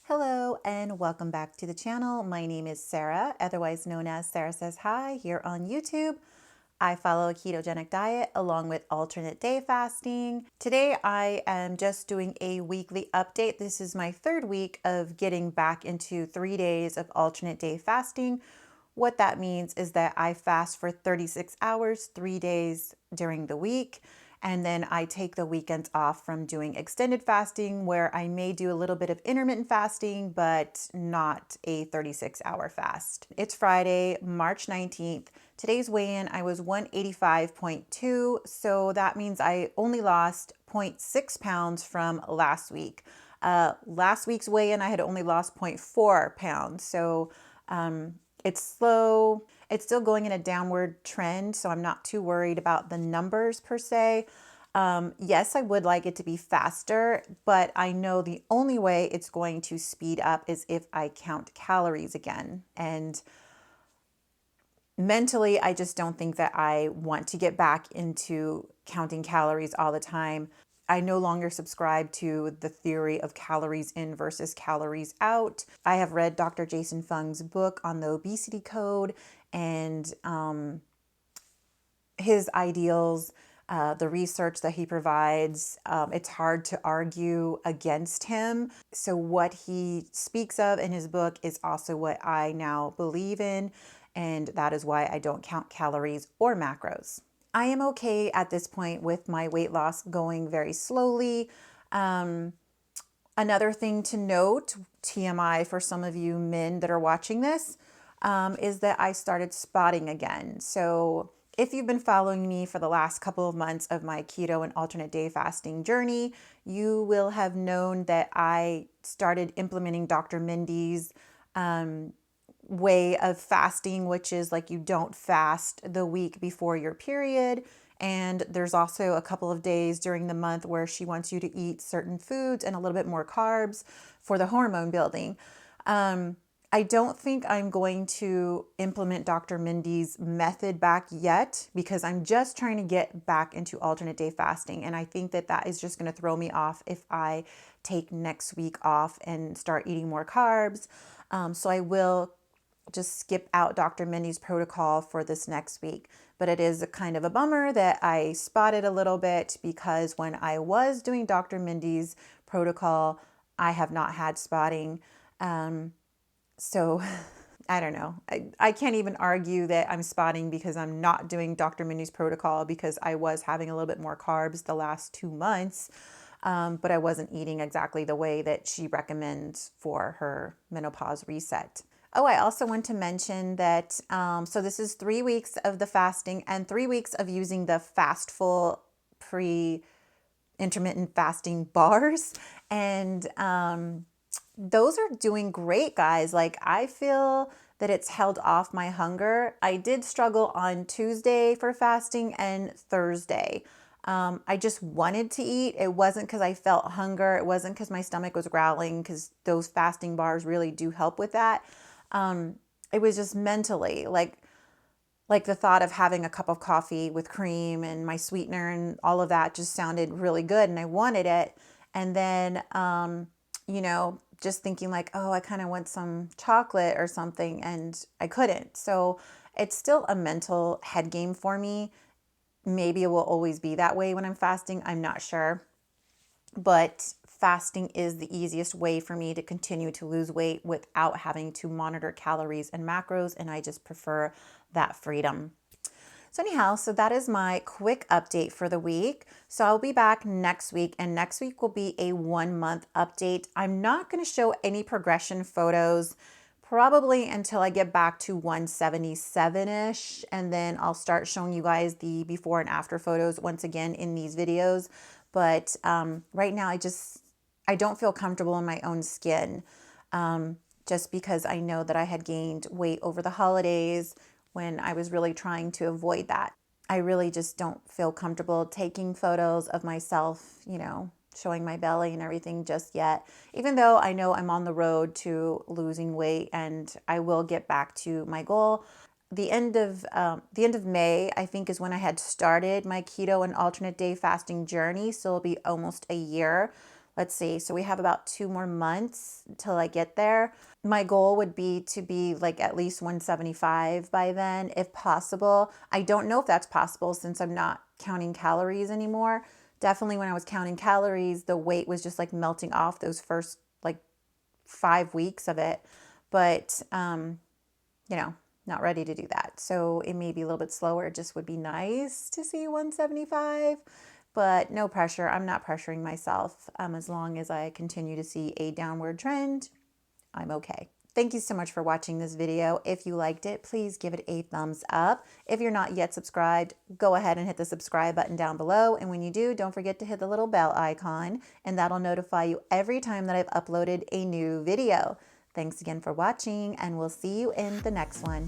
Hello and welcome back to the channel. My name is Sarah, otherwise known as Sara Says Hi here on YouTube. I follow a ketogenic diet along with alternate day fasting. Today I am just doing a weekly update. This is my third week of getting back into 3 days of alternate day fasting. What that means is that I fast for 36 hours, 3 days during the week. And then I take the weekends off from doing extended fasting where I may do a little bit of intermittent fasting, but not a 36-hour fast. It's Friday, March 19th. Today's weigh-in, I was 185.2, so that means I only lost 0.6 pounds from last week. Last week's weigh-in, I had only lost 0.4 pounds, so it's slow. It's still going in a downward trend, so I'm not too worried about the numbers per se. Yes, I would like it to be faster, but I know the only way it's going to speed up is if I count calories again. And mentally, I just don't think that I want to get back into counting calories all the time. I no longer subscribe to the theory of calories in versus calories out. I have read Dr. Jason Fung's book on the obesity code and his ideals, the research that he provides. It's hard to argue against him. So what he speaks of in his book is also what I now believe in, and that is why I don't count calories or macros. I am okay at this point with my weight loss going very slowly. Another thing to note, TMI for some of you men that are watching this, is that I started spotting again. So if you've been following me for the last couple of months of my keto and alternate day fasting journey, you will have known that I started implementing Dr. Mindy's way of fasting, which is like you don't fast the week before your period. And there's also a couple of days during the month where she wants you to eat certain foods and a little bit more carbs for the hormone building. I don't think I'm going to implement Dr. Mindy's method back yet because I'm just trying to get back into alternate day fasting. And I think that that is just going to throw me off if I take next week off and start eating more carbs. So I will just skip out Dr. Mindy's protocol for this next week. But it is a kind of a bummer that I spotted a little bit because when I was doing Dr. Mindy's protocol, I have not had spotting. So I don't know. I can't even argue that I'm spotting because I'm not doing Dr. Mindy's protocol because I was having a little bit more carbs the last 2 months. But I wasn't eating exactly the way that she recommends for her menopause reset. Oh, I also want to mention that, so this is 3 weeks of the fasting and 3 weeks of using the Fastful intermittent fasting bars. And those are doing great, guys. Like, I feel that it's held off my hunger. I did struggle on Tuesday for fasting and Thursday. I just wanted to eat. It wasn't because I felt hunger. It wasn't because my stomach was growling, because those fasting bars really do help with that. It was just mentally like the thought of having a cup of coffee with cream and my sweetener and all of that just sounded really good and I wanted it. And then, just thinking like, oh, I kind of want some chocolate or something, and I couldn't. So it's still a mental head game for me. Maybe it will always be that way when I'm fasting. I'm not sure. But fasting is the easiest way for me to continue to lose weight without having to monitor calories and macros, and I just prefer that freedom. So anyhow, so that is my quick update for the week. So I'll be back next week, and next week will be a 1-month update. I'm not going to show any progression photos probably until I get back to 177-ish, and then I'll start showing you guys the before and after photos once again in these videos. But right now I don't feel comfortable in my own skin, just because I know that I had gained weight over the holidays when I was really trying to avoid that. I really just don't feel comfortable taking photos of myself, showing my belly and everything just yet, even though I know I'm on the road to losing weight and I will get back to my goal. The end of May, I think, is when I had started my keto and alternate day fasting journey. So it'll be almost a year. let's see, so we have about 2 more months till I get there. My goal would be to be like at least 175 by then, if possible. I don't know if that's possible since I'm not counting calories anymore. Definitely when I was counting calories, the weight was just like melting off those first like 5 weeks of it. But, not ready to do that. So it may be a little bit slower. It just would be nice to see 175, but no pressure. I'm not pressuring myself. As long as I continue to see a downward trend, I'm okay. Thank you so much for watching this video. If you liked it, please give it a thumbs up. If you're not yet subscribed, go ahead and hit the subscribe button down below. And when you do, don't forget to hit the little bell icon, and that'll notify you every time that I've uploaded a new video. Thanks again for watching, and we'll see you in the next one.